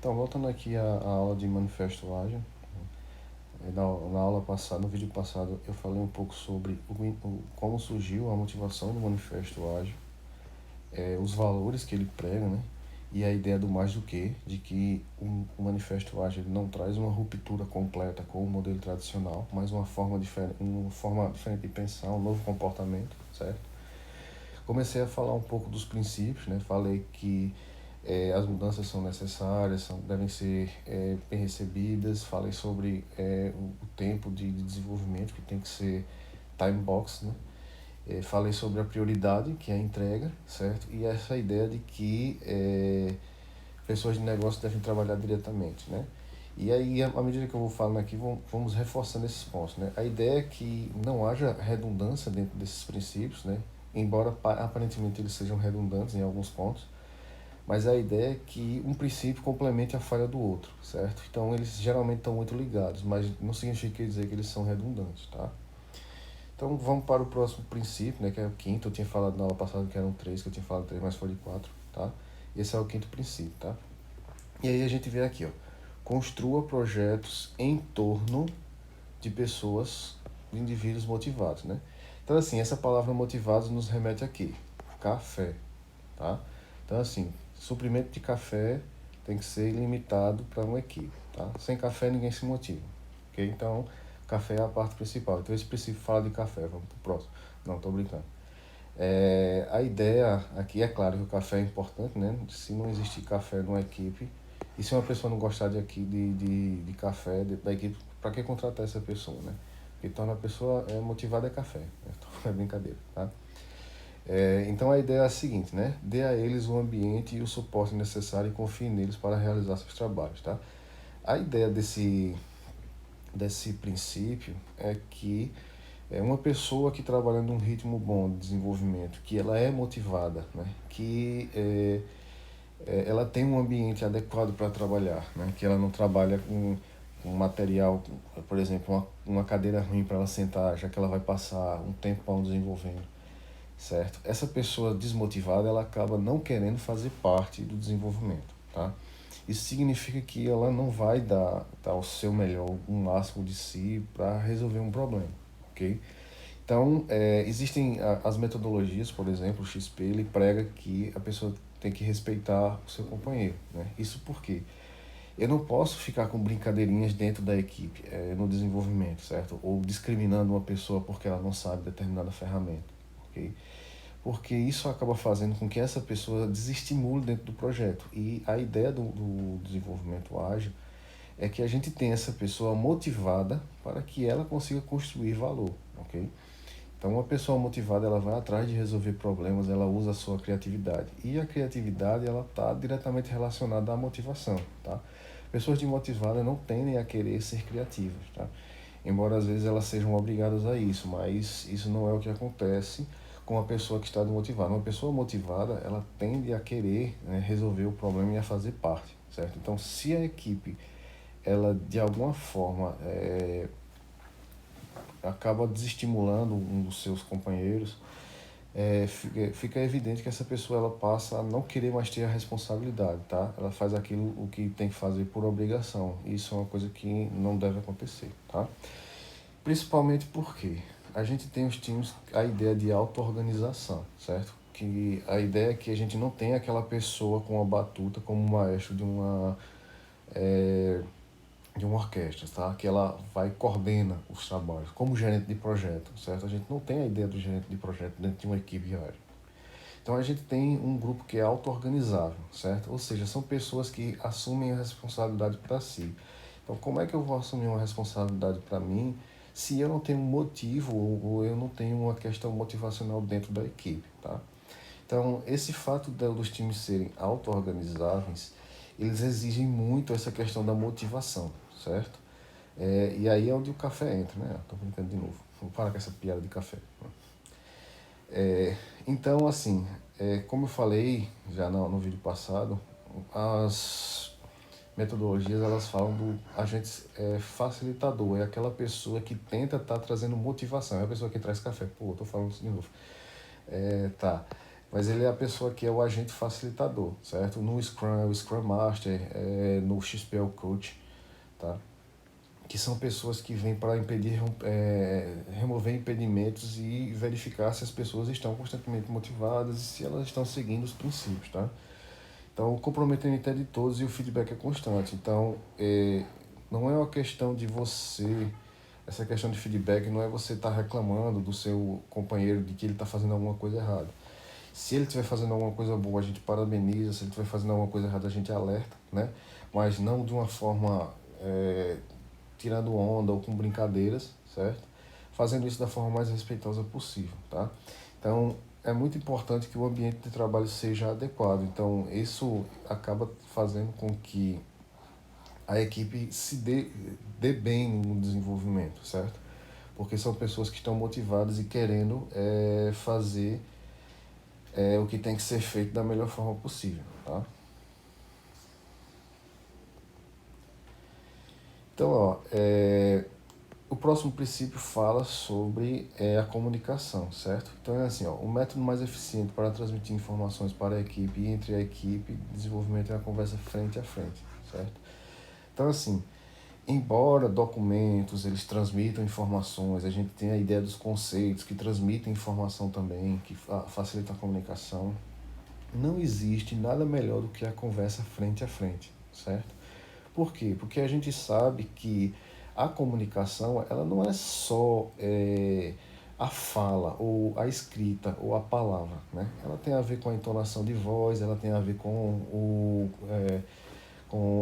Então, voltando aqui à aula de Manifesto Ágil, na aula passada, no vídeo passado, eu falei um pouco sobre como surgiu a motivação do Manifesto Ágil, os valores que ele prega, né? E a ideia do mais do que, de que o Manifesto Ágil não traz uma ruptura completa com o modelo tradicional, mas uma forma diferente de pensar, um novo comportamento, certo? Comecei a falar um pouco dos princípios, né? Falei que as mudanças são necessárias, devem ser bem recebidas. Falei sobre o tempo de desenvolvimento, que tem que ser time box, né? Falei sobre a prioridade, que é a entrega, certo? E essa ideia de que pessoas de negócio devem trabalhar diretamente, né? E aí, à medida que eu vou falando aqui, vamos reforçando esses pontos, né? A ideia é que não haja redundância dentro desses princípios, né? Embora aparentemente eles sejam redundantes em alguns pontos, mas a ideia é que um princípio complemente a falha do outro, certo? Então eles geralmente estão muito ligados, mas não significa dizer que eles são redundantes, tá? Então vamos para o próximo princípio, né, que é o quinto. Eu tinha falado na aula passada que eram três, que eu tinha falado três, mas foi de quatro, tá? Esse é o quinto princípio, tá? E aí a gente vê aqui, ó, construa projetos em torno de pessoas, de indivíduos motivados, né? Então assim, essa palavra motivados nos remete aqui, café, tá? Então assim, suprimento de café tem que ser ilimitado para uma equipe, tá? Sem café ninguém se motiva, ok? Então, café é a parte principal. Então esse princípio fala de café, vamos pro próximo. Não, tô brincando. A ideia aqui, é claro que o café é importante, né? Se não existir café numa equipe, e se uma pessoa não gostar de café da equipe, para que contratar essa pessoa, né? Porque torna a pessoa motivada é café, né? Então é brincadeira, tá? Então a ideia é a seguinte, né? Dê a eles o ambiente e o suporte necessário e confie neles para realizar seus trabalhos, tá? A ideia desse princípio é que uma pessoa que trabalha num ritmo bom de desenvolvimento, que ela é motivada, né? Que ela tem um ambiente adequado para trabalhar, né? Que ela não trabalha com material, por exemplo, uma cadeira ruim para ela sentar, já que ela vai passar um tempão desenvolvendo, certo? Essa pessoa desmotivada, ela acaba não querendo fazer parte do desenvolvimento, tá? Isso significa que ela não vai dar o seu melhor, o máximo de si para resolver um problema, ok? Então, existem as metodologias, por exemplo, o XP, ele prega que a pessoa tem que respeitar o seu companheiro, né? Isso porque eu não posso ficar com brincadeirinhas dentro da equipe, no desenvolvimento, certo? Ou discriminando uma pessoa porque ela não sabe determinada ferramenta, ok? Porque isso acaba fazendo com que essa pessoa desestimule dentro do projeto. E a ideia do desenvolvimento ágil é que a gente tenha essa pessoa motivada para que ela consiga construir valor, ok? Então, uma pessoa motivada, ela vai atrás de resolver problemas, ela usa a sua criatividade. E a criatividade, ela está diretamente relacionada à motivação, tá? Pessoas desmotivadas não tendem a querer ser criativas, tá? Embora às vezes elas sejam obrigadas a isso, mas isso não é o que acontece com uma pessoa que está desmotivada. Uma pessoa motivada, ela tende a querer, né, resolver o problema e a fazer parte, certo? Então, se a equipe, ela de alguma forma acaba desestimulando um dos seus companheiros, fica evidente que essa pessoa ela passa a não querer mais ter a responsabilidade, tá? Ela faz aquilo o que tem que fazer por obrigação. Isso é uma coisa que não deve acontecer, tá? Principalmente porque a gente tem os times, a ideia de auto-organização, certo? Que a ideia é que a gente não tem aquela pessoa com a batuta como maestro de uma orquestra, tá? Que ela vai e coordena os trabalhos, como gerente de projeto, certo? A gente não tem a ideia do gerente de projeto dentro de uma equipe ágil. Então a gente tem um grupo que é auto-organizável, certo? Ou seja, são pessoas que assumem a responsabilidade para si. Então como é que eu vou assumir uma responsabilidade para mim se eu não tenho um motivo ou eu não tenho uma questão motivacional dentro da equipe, tá? Então esse fato dos times serem auto-organizáveis, eles exigem muito essa questão da motivação, certo? E aí é onde o café entra, né? Tô brincando de novo. Vamos parar com essa piada de café. Então, assim, como eu falei já no vídeo passado, as metodologias elas falam do agente facilitador, é aquela pessoa que tenta estar trazendo motivação, é a pessoa que traz café. Pô, tô falando isso de novo. Tá. mas ele é a pessoa que é o agente facilitador, certo? No Scrum é o Scrum Master, no XP é o Coach, tá? Que são pessoas que vêm para remover impedimentos e verificar se as pessoas estão constantemente motivadas e se elas estão seguindo os princípios, tá? Então, o comprometimento é de todos e o feedback é constante. Então, não é uma questão de você... Essa questão de feedback não é você estar reclamando do seu companheiro de que ele está fazendo alguma coisa errada. Se ele estiver fazendo alguma coisa boa, a gente parabeniza. Se ele estiver fazendo alguma coisa errada, a gente alerta, né? Mas não de uma forma tirando onda ou com brincadeiras, certo? Fazendo isso da forma mais respeitosa possível, tá? Então, é muito importante que o ambiente de trabalho seja adequado. Então, isso acaba fazendo com que a equipe se dê bem no desenvolvimento, certo? Porque são pessoas que estão motivadas e querendo fazer o que tem que ser feito da melhor forma possível, tá? Então, ó, o próximo princípio fala sobre a comunicação, certo? Então é assim, ó, o método mais eficiente para transmitir informações para a equipe e entre a equipe de desenvolvimento é a conversa frente a frente, certo? Então assim, embora documentos eles transmitam informações, a gente tem a ideia dos conceitos que transmitem informação também, que facilitam a comunicação, não existe nada melhor do que a conversa frente a frente, certo? Por quê? Porque a gente sabe que a comunicação, ela não é só a fala, ou a escrita, ou a palavra, né? Ela tem a ver com a entonação de voz, ela tem a ver com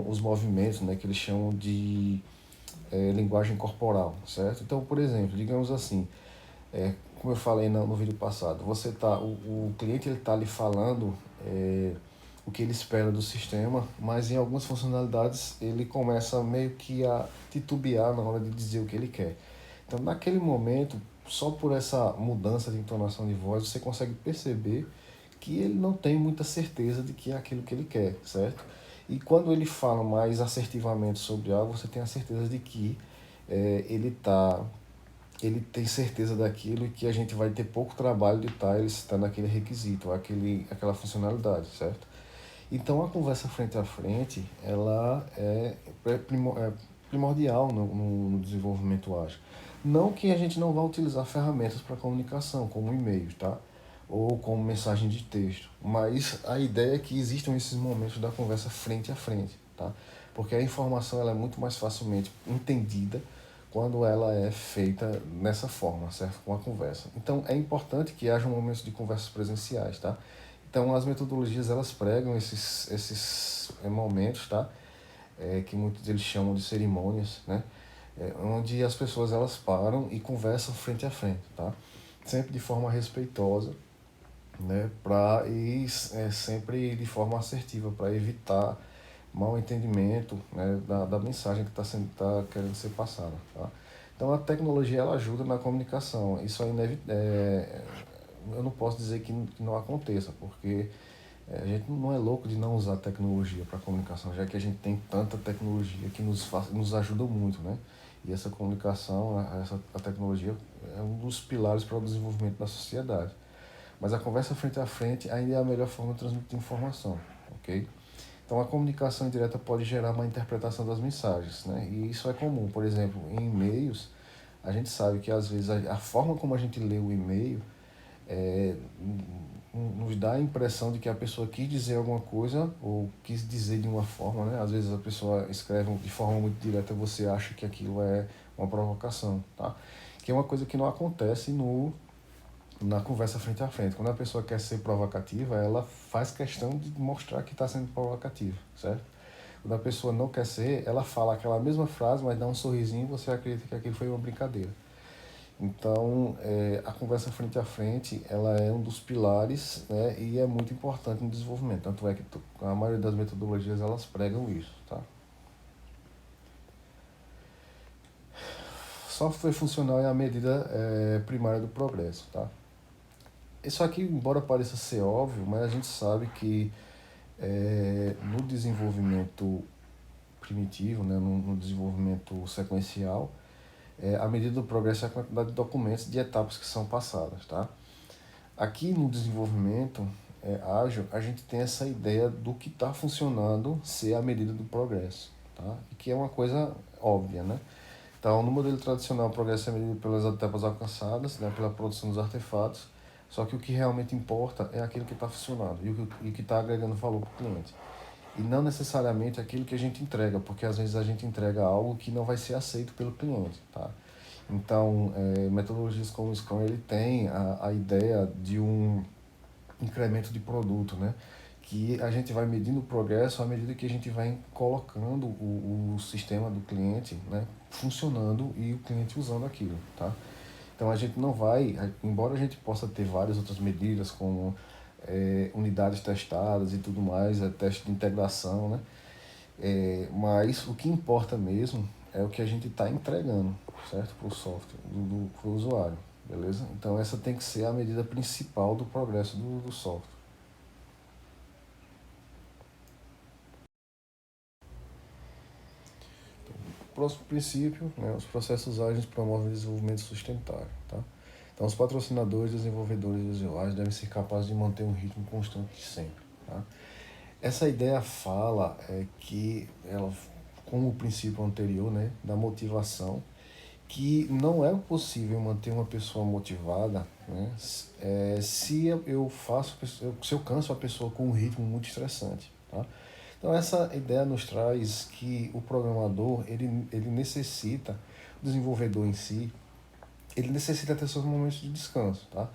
os movimentos, né? Que eles chamam de linguagem corporal, certo? Então, por exemplo, digamos assim, como eu falei no vídeo passado, o cliente ele tá lhe falando o que ele espera do sistema, mas em algumas funcionalidades ele começa meio que a titubear na hora de dizer o que ele quer. Então, naquele momento, só por essa mudança de entonação de voz, você consegue perceber que ele não tem muita certeza de que é aquilo que ele quer, certo? E quando ele fala mais assertivamente sobre algo, você tem a certeza de que ele tem certeza daquilo e que a gente vai ter pouco trabalho de estar elicitando aquele requisito, aquela funcionalidade, certo? Então a conversa frente a frente, ela é primordial no desenvolvimento ágil. Não que a gente não vá utilizar ferramentas para comunicação, como e-mails, tá? Ou como mensagem de texto, mas a ideia é que existam esses momentos da conversa frente a frente, tá? Porque a informação ela é muito mais facilmente entendida quando ela é feita nessa forma, certo? Com a conversa. Então é importante que haja momentos de conversas presenciais, tá? Então as metodologias elas pregam esses momentos, tá? Que muitos deles chamam de cerimônias, né? Onde as pessoas elas param e conversam frente a frente, tá? Sempre de forma respeitosa, né? Sempre de forma assertiva para evitar mal entendimento, né? Da mensagem que tá querendo ser passada, tá? Então a tecnologia ela ajuda na comunicação. Isso é eu não posso dizer que não aconteça, porque a gente não é louco de não usar tecnologia para comunicação, já que a gente tem tanta tecnologia que nos ajuda muito, né? E essa comunicação, a tecnologia é um dos pilares para o desenvolvimento da sociedade. Mas a conversa frente a frente ainda é a melhor forma de transmitir informação, ok? Então a comunicação indireta pode gerar uma interpretação das mensagens, né? E isso é comum. Por exemplo, em e-mails, a gente sabe que às vezes a forma como a gente lê o e-mail é, nos dá a impressão de que a pessoa quis dizer alguma coisa ou quis dizer de uma forma, né? Às vezes a pessoa escreve de forma muito direta, você acha que aquilo é uma provocação, tá? Que é uma coisa que não acontece na conversa frente a frente. Quando a pessoa quer ser provocativa, ela faz questão de mostrar que está sendo provocativa, certo? Quando a pessoa não quer ser, ela fala aquela mesma frase, mas dá um sorrisinho e você acredita que aquilo foi uma brincadeira. Então, a conversa frente a frente, ela é um dos pilares, né, e é muito importante no desenvolvimento. Tanto é que a maioria das metodologias, elas pregam isso, tá? Software funcional é a medida primária do progresso, tá? Isso aqui, embora pareça ser óbvio, mas a gente sabe que no desenvolvimento primitivo, né, no desenvolvimento sequencial, a medida do progresso é a quantidade de documentos de etapas que são passadas, tá? Aqui no desenvolvimento, ágil, a gente tem essa ideia do que está funcionando ser a medida do progresso, tá? E que é uma coisa óbvia, né? Então, no modelo tradicional, o progresso é medido pelas etapas alcançadas, né, pela produção dos artefatos, só que o que realmente importa é aquilo que está funcionando e o que está agregando valor para o cliente. E não necessariamente aquilo que a gente entrega, porque às vezes a gente entrega algo que não vai ser aceito pelo cliente, tá? Então, metodologias como o Scrum, ele tem a ideia de um incremento de produto, né? Que a gente vai medindo o progresso à medida que a gente vai colocando o sistema do cliente, né, funcionando e o cliente usando aquilo, tá? Então a gente não vai, embora a gente possa ter várias outras medidas como unidades testadas e tudo mais, teste de integração, né? Mas o que importa mesmo é o que a gente está entregando, certo? Para o software, para o usuário, beleza? Então essa tem que ser a medida principal do progresso do software. Próximo princípio, né, os processos ágeis promovem o desenvolvimento sustentável, tá? Então, os patrocinadores, desenvolvedores e usuários devem ser capazes de manter um ritmo constante sempre, tá? Essa ideia fala que ela, como o princípio anterior, né, da motivação, que não é possível manter uma pessoa motivada, né, se eu faço, se eu canso a pessoa com um ritmo muito estressante, tá? Então essa ideia nos traz que o programador, ele necessita, o desenvolvedor em si, ele necessita ter seus momentos de descanso, tá?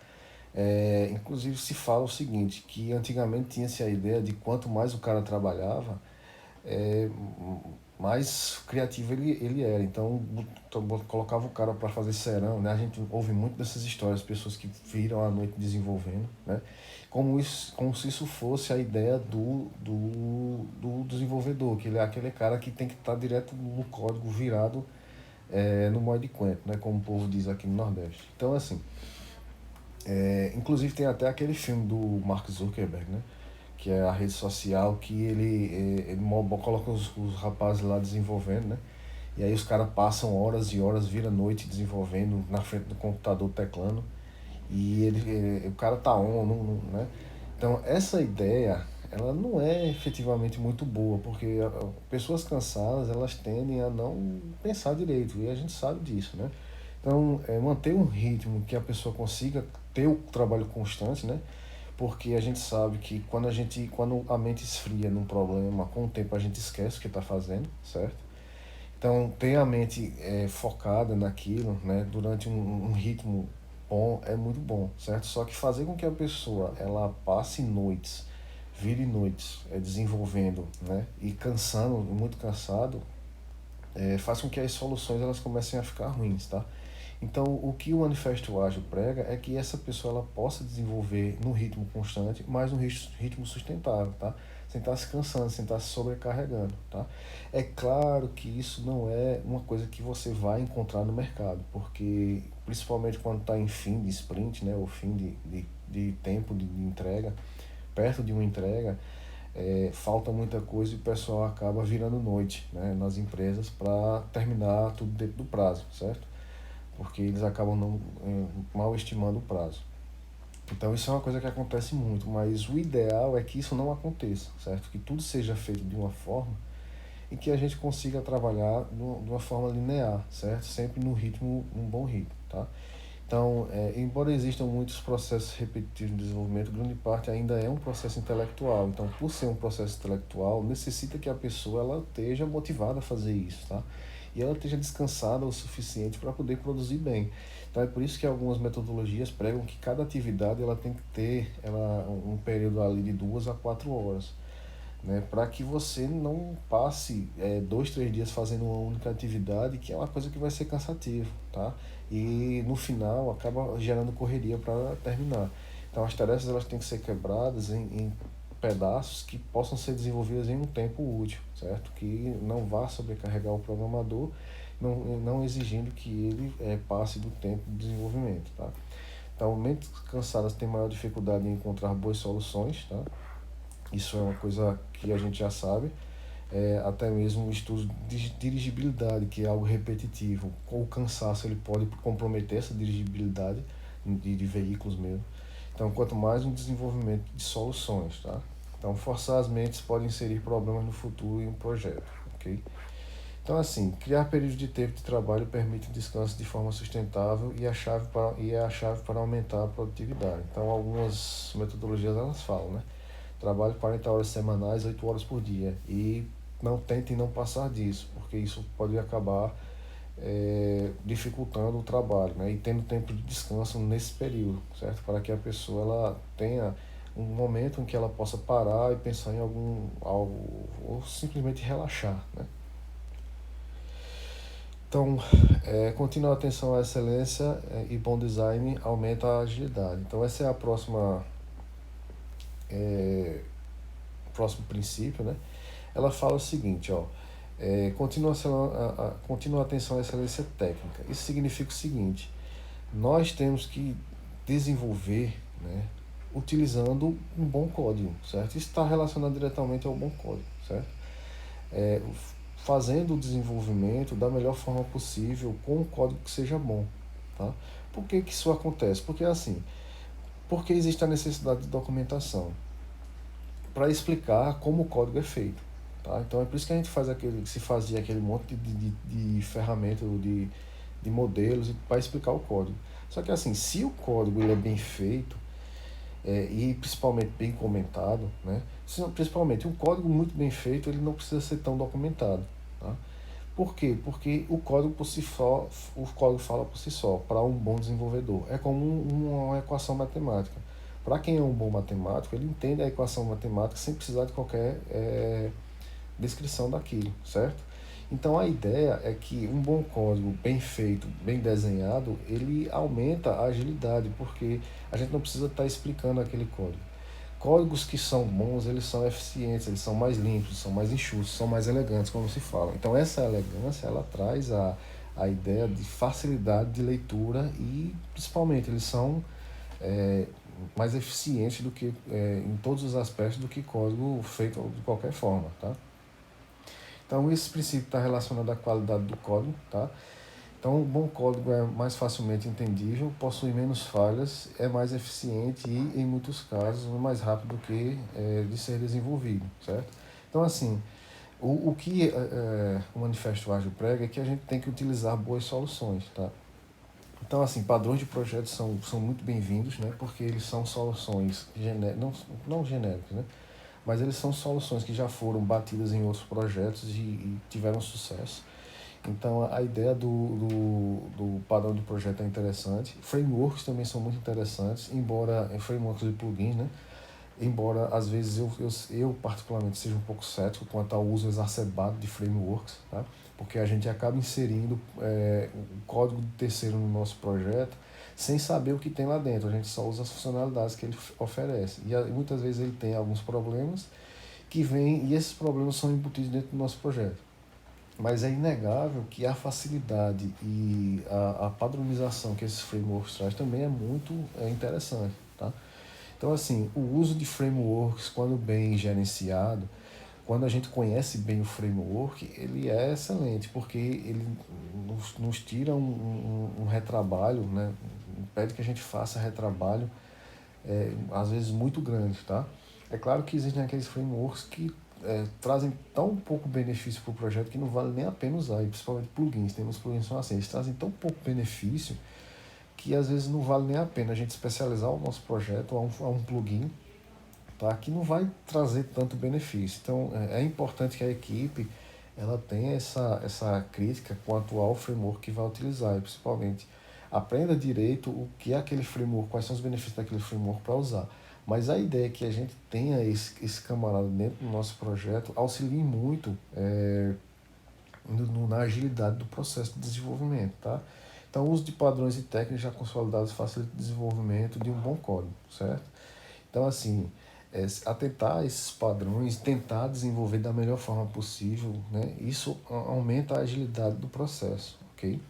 Inclusive se fala o seguinte, que antigamente tinha-se a ideia de quanto mais o cara trabalhava, é, mais criativo ele era. Então, colocava o cara para fazer serão, né? A gente ouve muito dessas histórias, pessoas que viram a noite desenvolvendo, né? Como se isso fosse a ideia do desenvolvedor, que ele é aquele cara que tem que estar direto no código virado no modo de coentro, né? Como o povo diz aqui no Nordeste. Então, assim, inclusive tem até aquele filme do Mark Zuckerberg, né? Que é a rede social que coloca os rapazes lá desenvolvendo, né? E aí os caras passam horas e horas, vira noite desenvolvendo na frente do computador teclando. E o cara tá né? Então essa ideia, ela não é efetivamente muito boa, porque pessoas cansadas, elas tendem a não pensar direito, e a gente sabe disso, né? Então, manter um ritmo que a pessoa consiga ter o trabalho constante, né? Porque a gente sabe que quando a mente esfria num problema, com o tempo a gente esquece o que está fazendo, certo? Então, ter a mente focada naquilo, né, durante um ritmo bom é muito bom, certo? Só que fazer com que a pessoa ela passe noites, vire noites, desenvolvendo, né, e cansando, muito cansado, faz com que as soluções elas comecem a ficar ruins, tá? Então, o que o Manifesto Ágil prega é que essa pessoa ela possa desenvolver num ritmo constante, mas num ritmo sustentável, tá? Sem estar se cansando, sem estar se sobrecarregando, tá? É claro que isso não é uma coisa que você vai encontrar no mercado, porque principalmente quando está em fim de sprint, né, ou fim de tempo de entrega, perto de uma entrega, falta muita coisa e o pessoal acaba virando noite, né, nas empresas para terminar tudo dentro do prazo, certo? Porque eles acabam não, mal estimando o prazo. Então isso é uma coisa que acontece muito, mas o ideal é que isso não aconteça, certo? Que tudo seja feito de uma forma em que a gente consiga trabalhar de uma forma linear, certo? Sempre no ritmo, um bom ritmo, tá? Então, embora existam muitos processos repetitivos de desenvolvimento, grande parte ainda é um processo intelectual. Então, por ser um processo intelectual, necessita que a pessoa ela esteja motivada a fazer isso, tá? E ela esteja descansada o suficiente para poder produzir bem. Então, é por isso que algumas metodologias pregam que cada atividade ela tem que ter um período ali de 2 a 4 horas, né, para que você não passe 2, 3 dias fazendo uma única atividade, que é uma coisa que vai ser cansativo, tá? E no final acaba gerando correria para terminar. Então as tarefas elas têm que ser quebradas em pedaços que possam ser desenvolvidas em um tempo útil, certo? Que não vá sobrecarregar o programador, não exigindo que ele passe do tempo de desenvolvimento, tá? Então, mentes cansadas têm maior dificuldade em encontrar boas soluções, tá? Isso é uma coisa que a gente já sabe. Até mesmo o estudo de dirigibilidade, que é algo repetitivo, com o cansaço ele pode comprometer essa dirigibilidade de veículos mesmo. Então, quanto mais um desenvolvimento de soluções, tá? Então, forçar as mentes pode inserir problemas no futuro em um projeto, ok? Então, assim, criar períodos de tempo de trabalho permite o descanso de forma sustentável e é a chave para aumentar a produtividade. Então, algumas metodologias elas falam, né? Trabalhe 40 horas semanais, 8 horas por dia. E não tentem não passar disso, porque isso pode acabar dificultando o trabalho, né? E tendo tempo de descanso nesse período, certo? Para que a pessoa ela tenha um momento em que ela possa parar e pensar em algo ou simplesmente relaxar, né? Então, continuar atenção à excelência e bom design aumenta a agilidade. Então, essa é a próximo princípio, né? Ela fala o seguinte, ó, continua atenção à excelência técnica. Isso significa o seguinte: nós temos que desenvolver, né, utilizando um bom código, certo? Isso está relacionado diretamente ao bom código, certo? É, fazendo o desenvolvimento da melhor forma possível com um código que seja bom, tá? Por que que isso acontece? Porque assim, porque existe a necessidade de documentação para explicar como o código é feito, tá? Então é por isso que a gente se fazia aquele monte de ferramentas, de modelos para explicar o código. Só que assim, se o código ele é bem feito e principalmente bem comentado, né? Principalmente um código muito bem feito, ele não precisa ser tão documentado, tá? Por quê? Porque o código por si só, o código fala por si só, para um bom desenvolvedor. É como uma equação matemática. Para quem é um bom matemático, ele entende a equação matemática sem precisar de qualquer descrição daquilo, certo? Então a ideia é que um bom código bem feito, bem desenhado, ele aumenta a agilidade, porque a gente não precisa estar explicando aquele código. Códigos que são bons, eles são eficientes, eles são mais limpos, são mais enxutos, são mais elegantes, como se fala. Então essa elegância, ela traz a ideia de facilidade de leitura e, principalmente, eles são é, mais eficientes do que, em todos os aspectos, do que código feito de qualquer forma, tá? Então esse princípio está relacionado à qualidade do código, tá? Então, o bom código é mais facilmente entendível, possui menos falhas, é mais eficiente e, em muitos casos, mais rápido que de ser desenvolvido, certo? Então, assim, o que o Manifesto Ágil prega é que a gente tem que utilizar boas soluções, tá? Então, assim, padrões de projetos são muito bem-vindos, né? Porque eles são soluções não genéricas, né? Mas eles são soluções que já foram batidas em outros projetos e tiveram sucesso. Então, a ideia do padrão de projeto é interessante. Frameworks também são muito interessantes, embora frameworks e plugins, né? Embora às vezes eu particularmente seja um pouco cético quanto ao uso exacerbado de frameworks, tá? Porque a gente acaba inserindo o código de terceiro no nosso projeto sem saber o que tem lá dentro. A gente só usa as funcionalidades que ele oferece. E muitas vezes ele tem alguns problemas que vêm, e esses problemas são embutidos dentro do nosso projeto. Mas é inegável que a facilidade e a padronização que esses frameworks traz também é muito interessante, tá? Então, assim, o uso de frameworks, quando bem gerenciado, quando a gente conhece bem o framework, ele é excelente, porque ele nos tira um retrabalho, né? Pede que a gente faça retrabalho, às vezes muito grande, tá? É claro que existem aqueles frameworks que trazem tão pouco benefício para o projeto que não vale nem a pena usar, e principalmente plugins. Temos plugins que são assim, eles trazem tão pouco benefício que às vezes não vale nem a pena a gente especializar o nosso projeto a um plugin, tá? Que não vai trazer tanto benefício. Então é importante que a equipe ela tenha essa crítica quanto ao framework que vai utilizar, e principalmente aprenda direito o que é aquele framework, quais são os benefícios daquele framework para usar. Mas a ideia é que a gente tenha esse camarada dentro do nosso projeto auxilie muito na agilidade do processo de desenvolvimento, tá? Então, o uso de padrões e técnicas já consolidados facilita o desenvolvimento de um bom código, certo? Então, assim, atentar a esses padrões, tentar desenvolver da melhor forma possível, né? Isso aumenta a agilidade do processo, ok?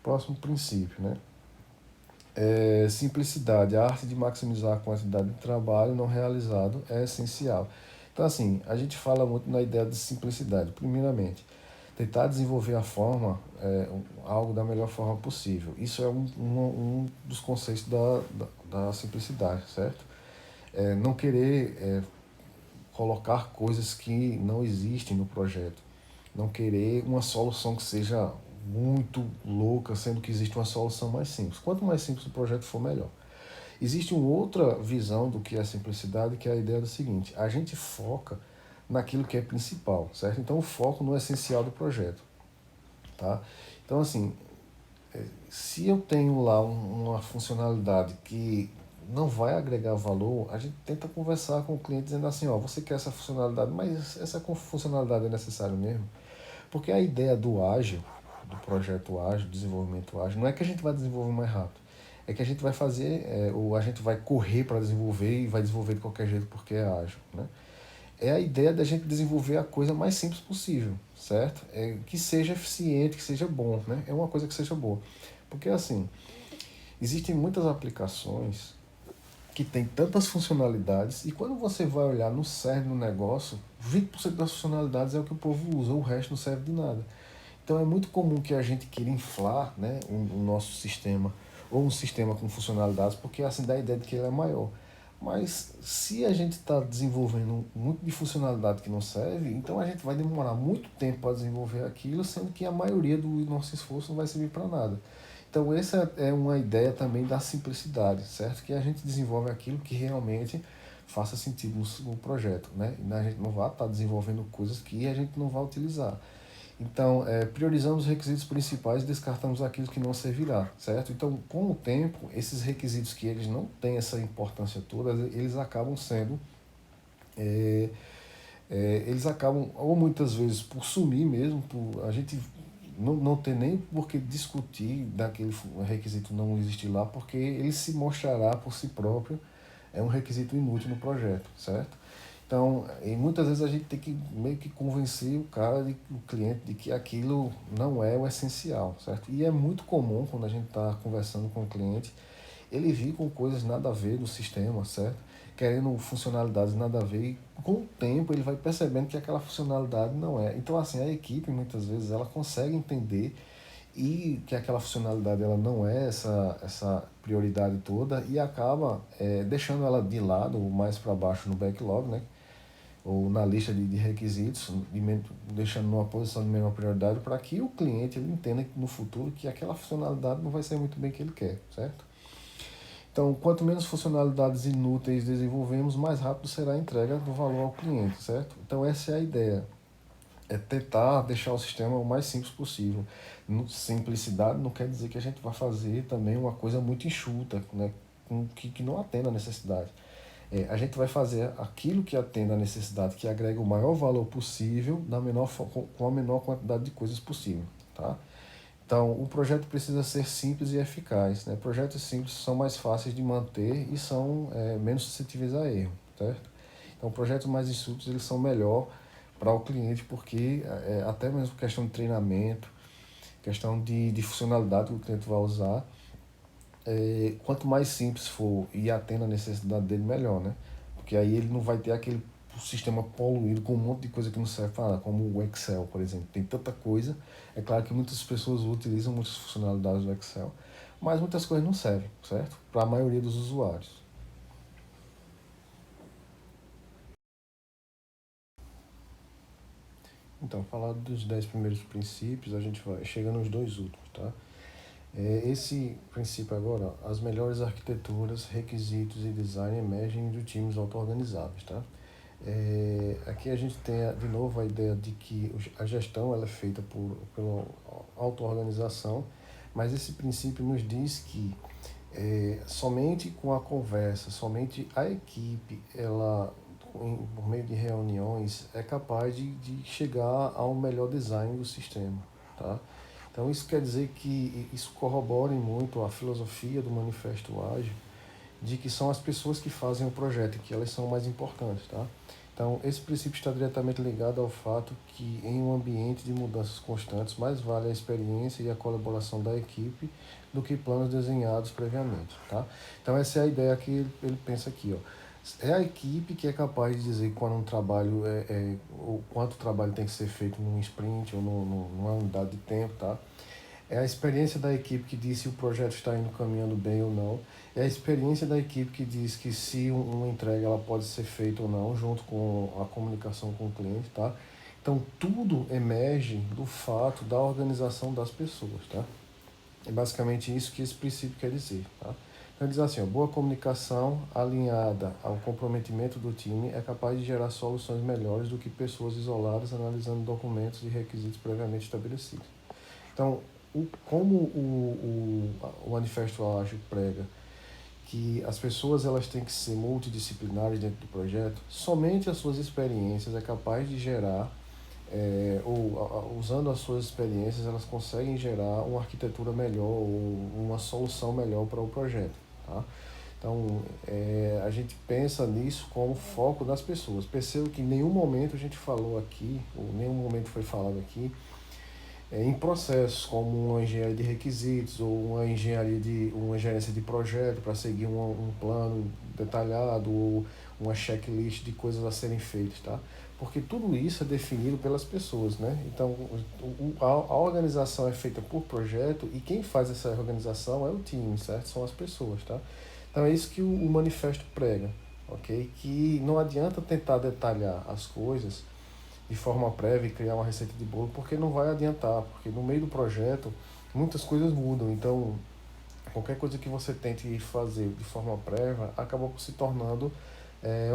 Próximo princípio, né? Simplicidade, a arte de maximizar a quantidade de trabalho não realizado é essencial. Então, assim, a gente fala muito na ideia de simplicidade, primeiramente. tentar desenvolver a forma, algo da melhor forma possível. Isso é um dos conceitos da simplicidade, certo? Não querer colocar coisas que não existem no projeto. Não querer uma solução que seja muito louca, sendo que existe uma solução mais simples. Quanto mais simples o projeto for, melhor. Existe uma outra visão do que é a simplicidade, que é a ideia do seguinte: a gente foca naquilo que é principal, certo? Então, o foco no essencial do projeto, tá? Então, assim, se eu tenho lá uma funcionalidade que não vai agregar valor, a gente tenta conversar com o cliente dizendo assim, ó, você quer essa funcionalidade, mas essa funcionalidade é necessária mesmo? Porque a ideia do ágil, do projeto ágil, desenvolvimento ágil, não é que a gente vai desenvolver mais rápido, é que a gente vai fazer, ou a gente vai correr para desenvolver e vai desenvolver de qualquer jeito porque é ágil, né? É a ideia da gente desenvolver a coisa mais simples possível, certo? Que seja eficiente, que seja bom, né? É uma coisa que seja boa. Porque assim, existem muitas aplicações que têm tantas funcionalidades e quando você vai olhar no cerne do negócio, 20% das funcionalidades é o que o povo usa, o resto não serve de nada. Então é muito comum que a gente queira inflar, né, o nosso sistema ou um sistema com funcionalidades porque assim dá a ideia de que ele é maior. Mas se a gente está desenvolvendo muito de funcionalidade que não serve, então a gente vai demorar muito tempo para desenvolver aquilo, sendo que a maioria do nosso esforço não vai servir para nada. Então essa é uma ideia também da simplicidade, certo? Que a gente desenvolve aquilo que realmente faça sentido no projeto, né? E a gente não vai estar desenvolvendo coisas que a gente não vai utilizar. Então, priorizamos os requisitos principais e descartamos aquilo que não servirá, certo? Então, com o tempo, esses requisitos que eles não têm essa importância toda, eles acabam sendo, é, eles acabam, ou muitas vezes por sumir mesmo, por a gente não ter nem por que discutir daquele requisito não existir lá, porque ele se mostrará por si próprio, é um requisito inútil no projeto, certo? Então, e muitas vezes a gente tem que meio que convencer o cara, o cliente, de que aquilo não é o essencial, certo? E é muito comum quando a gente está conversando com o cliente, ele vir com coisas nada a ver do sistema, certo? Querendo funcionalidades nada a ver, e com o tempo ele vai percebendo que aquela funcionalidade não é. Então, assim, a equipe muitas vezes ela consegue entender e que aquela funcionalidade ela não é essa prioridade toda e acaba deixando ela de lado ou mais para baixo no backlog, né? Ou na lista de requisitos, deixando numa posição de menor prioridade para que o cliente ele entenda que no futuro que aquela funcionalidade não vai ser muito bem o que ele quer, certo? Então, quanto menos funcionalidades inúteis desenvolvemos, mais rápido será a entrega do valor ao cliente, certo? Então, essa é a ideia. É tentar deixar o sistema o mais simples possível. Simplicidade não quer dizer que a gente vai fazer também uma coisa muito enxuta, né? Que não atenda a necessidade. A gente vai fazer aquilo que atenda a necessidade, que agrega o maior valor possível com a menor quantidade de coisas possível, tá? Então, o projeto precisa ser simples e eficaz, né? Projetos simples são mais fáceis de manter e são menos suscetíveis a erro, certo? Então, projetos mais enxutos, eles são melhor para o cliente porque até mesmo questão de treinamento, questão de funcionalidade que o cliente vai usar, quanto mais simples for e atenda a necessidade dele, melhor, né? Porque aí ele não vai ter aquele sistema poluído com um monte de coisa que não serve para nada, como o Excel, por exemplo. Tem tanta coisa. É claro que muitas pessoas utilizam muitas funcionalidades do Excel, mas muitas coisas não servem, certo? Para a maioria dos usuários. Então, falar dos 10 primeiros princípios, a gente vai chegando nos dois últimos, tá? Esse princípio agora, ó, as melhores arquiteturas, requisitos e design emergem de times auto-organizados, tá? Aqui a gente tem de novo a ideia de que a gestão ela é feita pela auto-organização, mas esse princípio nos diz que somente com a conversa, somente a equipe, ela, por meio de reuniões, é capaz de chegar ao melhor design do sistema, tá? Então isso quer dizer que isso corrobora muito a filosofia do Manifesto Ágil, de que são as pessoas que fazem o projeto, que elas são mais importantes, tá? Então, esse princípio está diretamente ligado ao fato que, em um ambiente de mudanças constantes, mais vale a experiência e a colaboração da equipe do que planos desenhados previamente, tá? Então, essa é a ideia que ele pensa aqui, ó. É a equipe que é capaz de dizer quando um trabalho o quanto trabalho tem que ser feito num sprint ou numa unidade de tempo, tá? É a experiência da equipe que diz se o projeto está indo caminhando bem ou não. É a experiência da equipe que diz que se uma entrega ela pode ser feita ou não, junto com a comunicação com o cliente, tá? Então tudo emerge do fato da organização das pessoas, tá? É basicamente isso que esse princípio quer dizer, tá? Então, ele diz assim, ó, boa comunicação alinhada ao comprometimento do time é capaz de gerar soluções melhores do que pessoas isoladas analisando documentos e requisitos previamente estabelecidos. Então, como o Manifesto Ágil prega que as pessoas elas têm que ser multidisciplinares dentro do projeto, somente as suas experiências é capaz de gerar usando as suas experiências, elas conseguem gerar uma arquitetura melhor ou uma solução melhor para o projeto, tá? Então, a gente pensa nisso como foco das pessoas. Percebo que em nenhum momento a gente falou aqui, ou em nenhum momento foi falado aqui, em processos como uma engenharia de requisitos ou uma gerência de projeto para seguir um plano detalhado ou uma checklist de coisas a serem feitas, tá? Porque tudo isso é definido pelas pessoas, né? Então, a organização é feita por projeto e quem faz essa organização é o time, certo? São as pessoas, tá? Então é isso que o manifesto prega, ok? Que não adianta tentar detalhar as coisas de forma prévia e criar uma receita de bolo, porque não vai adiantar, porque no meio do projeto muitas coisas mudam. Então, qualquer coisa que você tente fazer de forma prévia acaba se tornando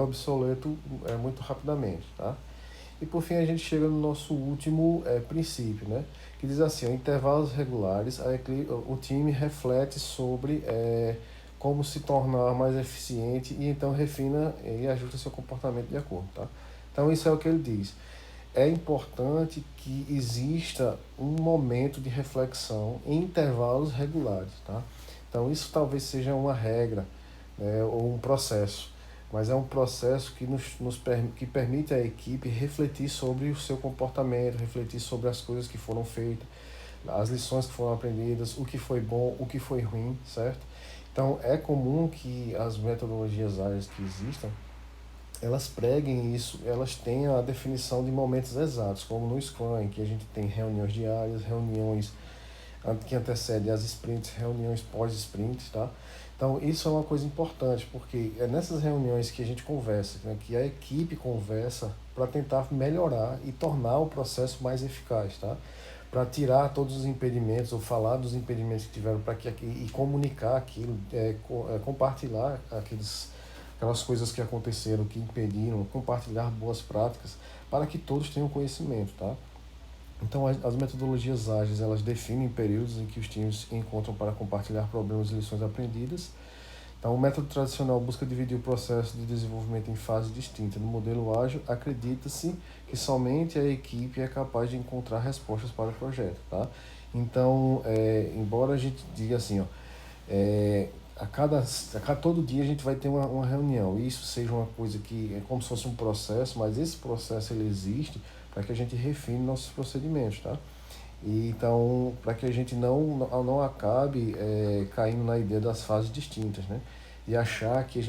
obsoleto muito rapidamente, tá? E por fim a gente chega no nosso último princípio, né? Que diz assim, em intervalos regulares, o time reflete sobre como se tornar mais eficiente e então refina e ajusta seu comportamento de acordo, tá? Então isso é o que ele diz. É importante que exista um momento de reflexão em intervalos regulares, tá? Então isso talvez seja uma regra, né, ou um processo, mas é um processo que que permite à equipe refletir sobre o seu comportamento, refletir sobre as coisas que foram feitas, as lições que foram aprendidas, o que foi bom, o que foi ruim, certo? Então é comum que as metodologias ágeis que existam elas preguem isso, elas têm a definição de momentos exatos, como no Scrum, em que a gente tem reuniões diárias, reuniões que antecedem as sprints, reuniões pós-sprints, tá? Então, isso é uma coisa importante, porque é nessas reuniões que a gente conversa, né, que a equipe conversa para tentar melhorar e tornar o processo mais eficaz, tá? Para tirar todos os impedimentos, ou falar dos impedimentos que tiveram para que e comunicar aquilo, compartilhar aquelas coisas que aconteceram, que impediram, compartilhar boas práticas, para que todos tenham conhecimento, tá? Então, as metodologias ágeis, elas definem períodos em que os times se encontram para compartilhar problemas e lições aprendidas. Então, o método tradicional busca dividir o processo de desenvolvimento em fases distintas. No modelo ágil, acredita-se que somente a equipe é capaz de encontrar respostas para o projeto, tá? Então, embora a gente diga assim, ó, é, todo dia a gente vai ter uma reunião. E isso seja uma coisa que é como se fosse um processo, mas esse processo ele existe para que a gente refine nossos procedimentos, tá? E então, para que a gente não acabe caindo na ideia das fases distintas, né? E achar que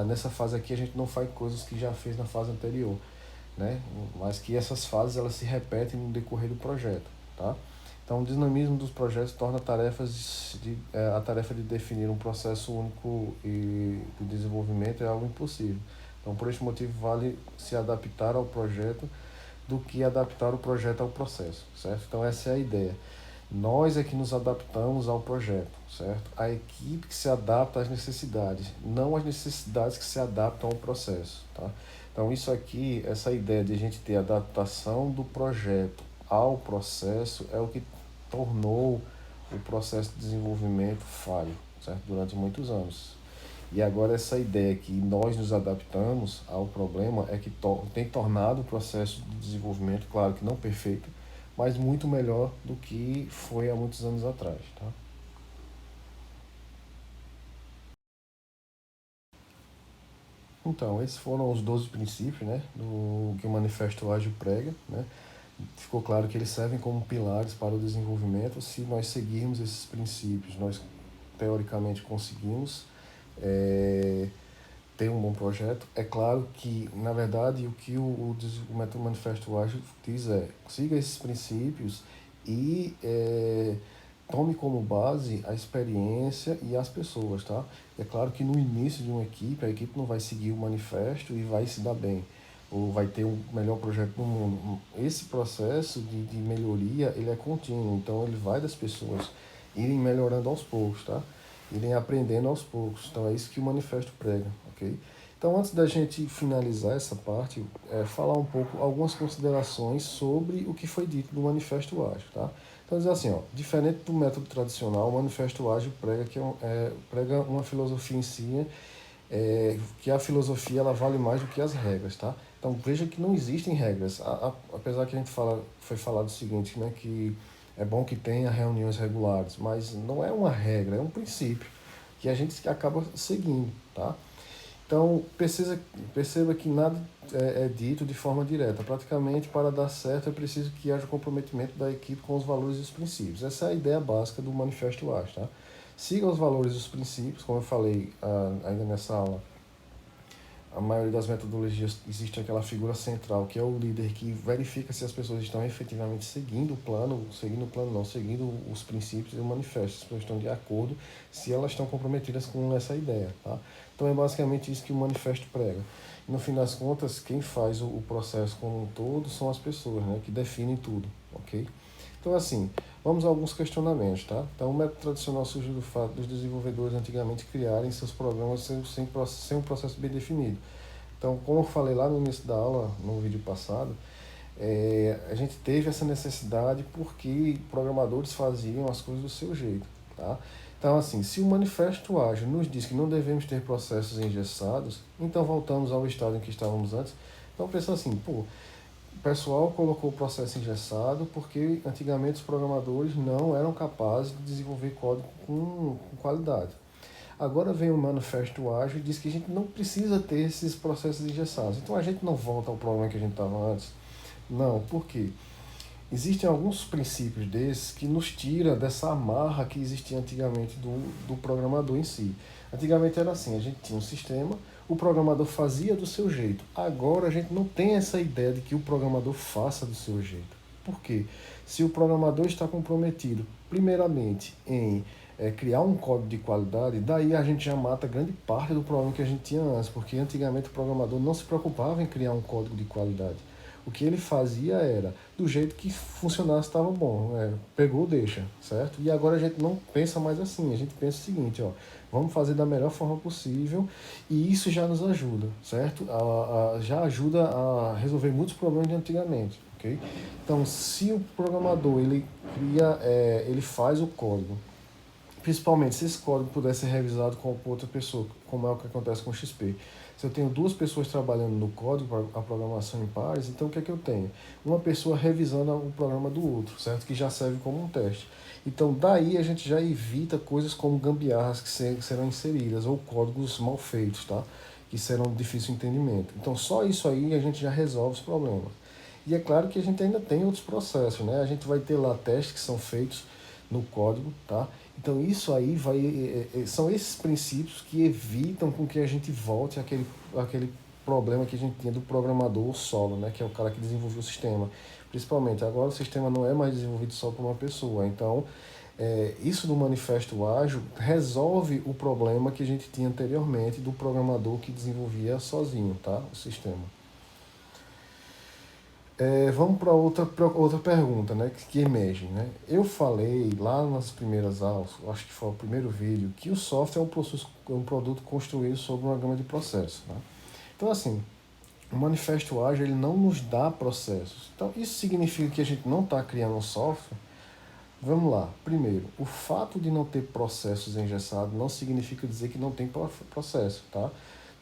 nessa fase aqui a gente não faz coisas que já fez na fase anterior, né? Mas que essas fases elas se repetem no decorrer do projeto, tá? Então, o dinamismo dos projetos torna a tarefa de definir um processo único e de desenvolvimento é algo impossível. Então, por este motivo, vale se adaptar ao projeto do que adaptar o projeto ao processo, certo? Então, essa é a ideia. Nós é que nos adaptamos ao projeto, certo? A equipe que se adapta às necessidades, não as necessidades que se adaptam ao processo, tá? Então, isso aqui, essa ideia de a gente ter adaptação do projeto ao processo é o que tornou o processo de desenvolvimento falho, certo? Durante muitos anos. E agora essa ideia que nós nos adaptamos ao problema é que tem tornado o processo de desenvolvimento, claro que não perfeito, mas muito melhor do que foi há muitos anos atrás, tá? Então, esses foram os 12 princípios, né, do que o Manifesto Ágil prega, né? Ficou claro que eles servem como pilares para o desenvolvimento. Se nós seguirmos esses princípios, nós teoricamente conseguimos é, ter um bom projeto. É claro que, na verdade, o que o método Manifesto Ágil diz é: siga esses princípios e tome como base a experiência e as pessoas, tá? É claro que no início de uma equipe, a equipe não vai seguir o manifesto e vai se dar bem, ou vai ter o melhor projeto do mundo. Esse processo de melhoria, ele é contínuo, então ele vai das pessoas irem melhorando aos poucos, tá? Irem aprendendo aos poucos. Então é isso que o manifesto prega, ok? Então, antes da gente finalizar essa parte, falar um pouco, algumas considerações sobre o que foi dito no Manifesto Ágil, tá? Então, dizer assim, ó, diferente do método tradicional, o Manifesto Ágil prega, prega uma filosofia em si, que a filosofia ela vale mais do que as regras, tá? Então, veja que não existem regras, apesar que a gente foi falado o seguinte, né, que é bom que tenha reuniões regulares, mas não é uma regra, é um princípio que a gente acaba seguindo, tá? Então, perceba que nada é dito de forma direta. Praticamente, para dar certo, é preciso que haja comprometimento da equipe com os valores e os princípios. Essa é a ideia básica do Manifesto Ágil, tá? Siga os valores e os princípios, como eu falei ainda nessa aula. A maioria das metodologias existe aquela figura central, que é o líder que verifica se as pessoas estão efetivamente seguindo o plano não, seguindo os princípios e o manifesto, se as pessoas estão de acordo, se elas estão comprometidas com essa ideia, tá? Então é basicamente isso que o manifesto prega. E no fim das contas, quem faz o processo como um todo são as pessoas, né, que definem tudo, ok? Então assim, vamos a alguns questionamentos, tá? Então o método tradicional surgiu do fato dos desenvolvedores antigamente criarem seus programas sem um processo bem definido. Então, como eu falei lá no início da aula, no vídeo passado, a gente teve essa necessidade porque programadores faziam as coisas do seu jeito, tá? Então, assim, se o Manifesto Ágil nos diz que não devemos ter processos engessados, então voltamos ao estado em que estávamos antes. Então, pensa assim, pô, o pessoal colocou o processo engessado porque antigamente os programadores não eram capazes de desenvolver código com qualidade. Agora vem o Manifesto Ágil e diz que a gente não precisa ter esses processos engessados. Então a gente não volta ao problema que a gente estava antes. Não, por quê? Existem alguns princípios desses que nos tira dessa amarra que existia antigamente do programador em si. Antigamente era assim, a gente tinha um sistema, o programador fazia do seu jeito. Agora a gente não tem essa ideia de que o programador faça do seu jeito. Por quê? Se o programador está comprometido, primeiramente, em criar um código de qualidade, daí a gente já mata grande parte do problema que a gente tinha antes, porque antigamente o programador não se preocupava em criar um código de qualidade. O que ele fazia era, do jeito que funcionasse estava bom, pegou, deixa, certo? E agora a gente não pensa mais assim, a gente pensa o seguinte, ó, vamos fazer da melhor forma possível e isso já nos ajuda, certo? Já ajuda a resolver muitos problemas de antigamente, ok? Então, se o programador ele faz o código, principalmente se esse código pudesse ser revisado com outra pessoa, como é o que acontece com o XP. Se eu tenho duas pessoas trabalhando no código, a programação em pares, então o que é que eu tenho? Uma pessoa revisando o programa do outro, certo? Que já serve como um teste. Então daí a gente já evita coisas como gambiarras que serão inseridas, ou códigos mal feitos, tá? Que serão de difícil entendimento. Então só isso aí a gente já resolve os problemas. E é claro que a gente ainda tem outros processos, né? A gente vai ter lá testes que são feitos no código, tá? Então isso aí são esses princípios que evitam com que a gente volte àquele problema que a gente tinha do programador solo, né? Que é o cara que desenvolveu o sistema. Principalmente, agora o sistema não é mais desenvolvido só por uma pessoa. Então, isso do Manifesto Ágil resolve o problema que a gente tinha anteriormente do programador que desenvolvia sozinho, tá? O sistema. Vamos para outra pergunta, né, que emerge, né? Eu falei lá nas primeiras aulas, acho que foi o primeiro vídeo, que o software é um produto construído sobre uma gama de processos, né? Então, assim, o Manifesto Ágil ele não nos dá processos. Então, isso significa que a gente não está criando um software? Vamos lá. Primeiro, o fato de não ter processos engessados não significa dizer que não tem processo, tá?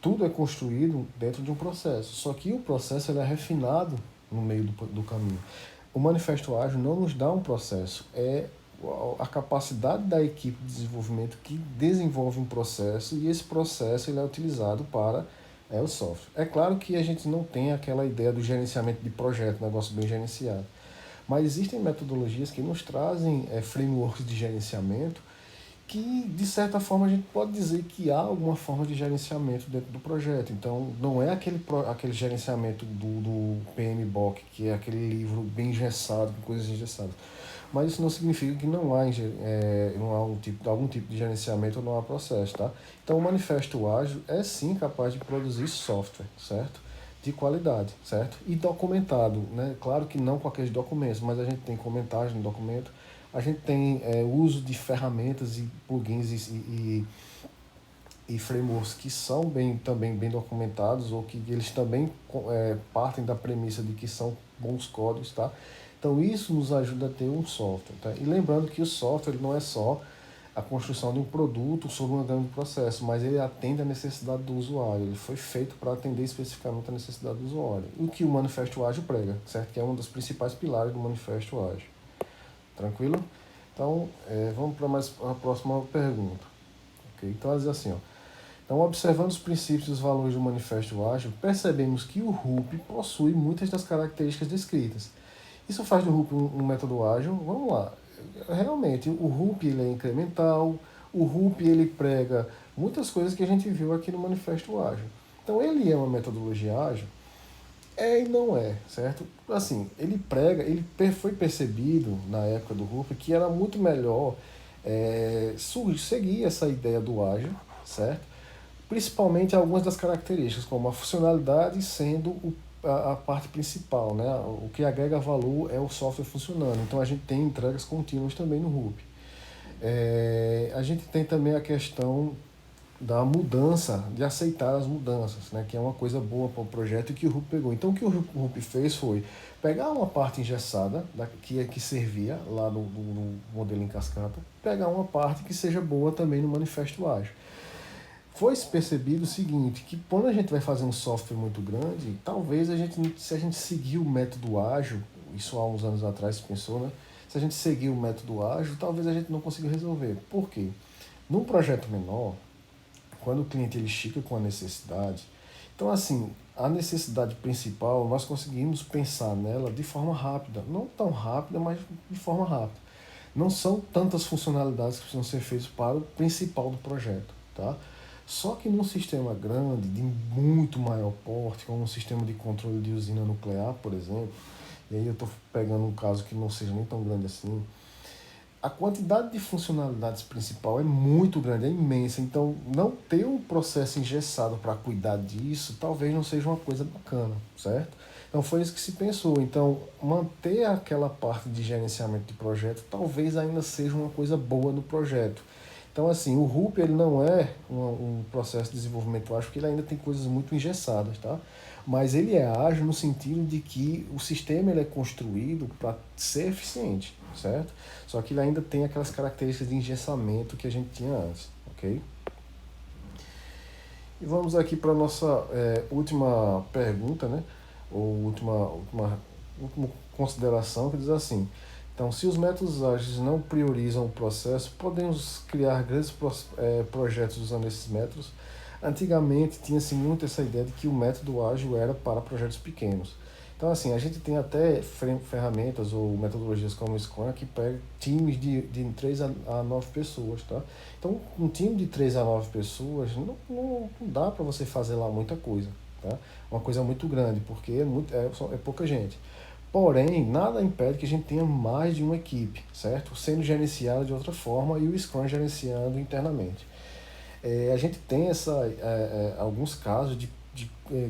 Tudo é construído dentro de um processo, só que o processo ele é refinado no meio do caminho. O Manifesto Ágil não nos dá um processo, é a capacidade da equipe de desenvolvimento que desenvolve um processo e esse processo ele é utilizado para o software. É claro que a gente não tem aquela ideia do gerenciamento de projeto, negócio bem gerenciado, mas existem metodologias que nos trazem frameworks de gerenciamento que, de certa forma, a gente pode dizer que há alguma forma de gerenciamento dentro do projeto. Então, não é aquele gerenciamento do PMBOK, que é aquele livro bem engessado, com coisas engessadas. Mas isso não significa que não há, não há algum tipo de gerenciamento ou não há processo, tá? Então, o Manifesto Ágil é sim capaz de produzir software, certo? De qualidade, certo? E documentado, né? Claro que não com aqueles documentos, mas a gente tem comentários no documento, a gente tem uso de ferramentas e plugins e frameworks que são também bem documentados ou que eles também partem da premissa de que são bons códigos, tá? Então isso nos ajuda a ter um software, tá? E lembrando que o software não é só a construção de um produto sobre um grande processo, mas ele atende à necessidade do usuário. Ele foi feito para atender especificamente a necessidade do usuário. O que o Manifesto Ágil prega, certo? Que é um dos principais pilares do Manifesto Ágil. Tranquilo? Então, vamos para mais a próxima pergunta. Okay? Então, ela diz assim, ó. Então, observando os princípios e os valores do Manifesto Ágil, percebemos que o RUP possui muitas das características descritas. Isso faz do RUP um método ágil? Vamos lá. Realmente, o RUP ele é incremental, o RUP ele prega muitas coisas que a gente viu aqui no Manifesto Ágil. Então, ele é uma metodologia ágil? É e não é, certo? Assim, foi percebido na época do RUP que era muito melhor seguir essa ideia do ágil, certo? Principalmente algumas das características, como a funcionalidade sendo a parte principal, né? O que agrega valor é o software funcionando. Então a gente tem entregas contínuas também no RUP. A gente tem também a questão da mudança, de aceitar as mudanças, né? Que é uma coisa boa para o projeto e que o RUP pegou. Então o que o RUP fez foi pegar uma parte engessada, que servia lá no modelo em cascata, pegar uma parte que seja boa também no Manifesto Ágil. Foi-se percebido o seguinte, que quando a gente vai fazer um software muito grande, talvez se a gente seguir o método ágil, isso há uns anos atrás se pensou, né? Se a gente seguir o método ágil, talvez a gente não consiga resolver. Por quê? Num projeto menor, quando o cliente ele chega com a necessidade, então assim, a necessidade principal, nós conseguimos pensar nela de forma rápida. Não tão rápida, mas de forma rápida. Não são tantas funcionalidades que precisam ser feitas para o principal do projeto, tá? Só que num sistema grande, de muito maior porte, como um sistema de controle de usina nuclear, por exemplo, e aí eu estou pegando um caso que não seja nem tão grande assim, a quantidade de funcionalidades principal é muito grande, é imensa. Então, não ter um processo engessado para cuidar disso, talvez não seja uma coisa bacana, certo? Então, foi isso que se pensou. Então, manter aquela parte de gerenciamento de projeto talvez ainda seja uma coisa boa no projeto. Então, assim, o RUP ele não é um processo de desenvolvimento ágil, porque ele ainda tem coisas muito engessadas, tá? Mas ele é ágil no sentido de que o sistema ele é construído para ser eficiente, certo? Só que ele ainda tem aquelas características de engessamento que a gente tinha antes, ok? E vamos aqui para a nossa última pergunta, né? Ou última consideração, que diz assim: então, se os métodos ágeis não priorizam o processo, podemos criar grandes projetos usando esses métodos. Antigamente, tinha-se muito essa ideia de que o método ágil era para projetos pequenos. Então, assim, a gente tem até ferramentas ou metodologias como o Scrum que pega times de 3 a 9 pessoas, tá? Então, um time de 3 a 9 pessoas não dá para você fazer lá muita coisa, tá? Uma coisa muito grande, porque é pouca gente. Porém, nada impede que a gente tenha mais de uma equipe, certo? Sendo gerenciada de outra forma e o Scrum gerenciando internamente. A gente tem alguns casos de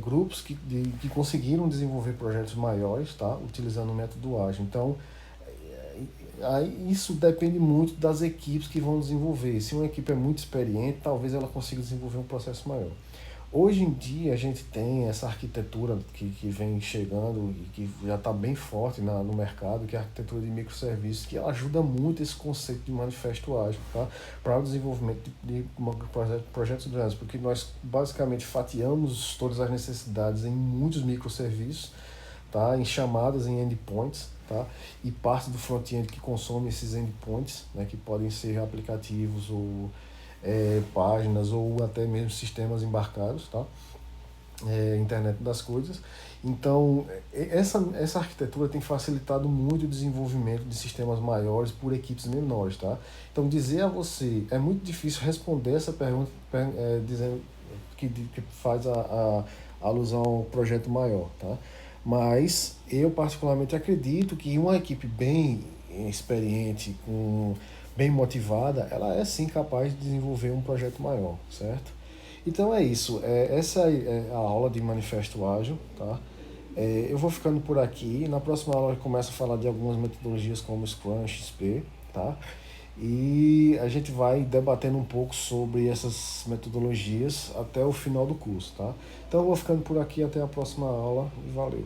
grupos que conseguiram desenvolver projetos maiores, tá? Utilizando o método ágil. Então, isso depende muito das equipes que vão desenvolver. Se uma equipe é muito experiente, talvez ela consiga desenvolver um processo maior. Hoje em dia a gente tem essa arquitetura que vem chegando e que já está bem forte no mercado, que é a arquitetura de microserviços, que ajuda muito esse conceito de manifesto ágil, tá? Para o desenvolvimento de projetos grandes, porque nós basicamente fatiamos todas as necessidades em muitos microserviços, tá? Em chamadas, em endpoints, tá? E parte do front-end que consome esses endpoints, né? Que podem ser aplicativos ou páginas ou até mesmo sistemas embarcados, tá? Internet das coisas. Então, essa arquitetura tem facilitado muito o desenvolvimento de sistemas maiores por equipes menores, tá? Então, dizer a você, é muito difícil responder essa pergunta dizendo que faz a alusão ao projeto maior, tá? Mas eu particularmente acredito que uma equipe bem experiente, bem motivada, ela é sim capaz de desenvolver um projeto maior, certo? Então é isso. Essa é a aula de Manifesto Ágil, tá? Eu vou ficando por aqui. Na próxima aula eu começo a falar de algumas metodologias como Scrum, XP, tá? E a gente vai debatendo um pouco sobre essas metodologias até o final do curso, tá? Então eu vou ficando por aqui. Até a próxima aula e valeu!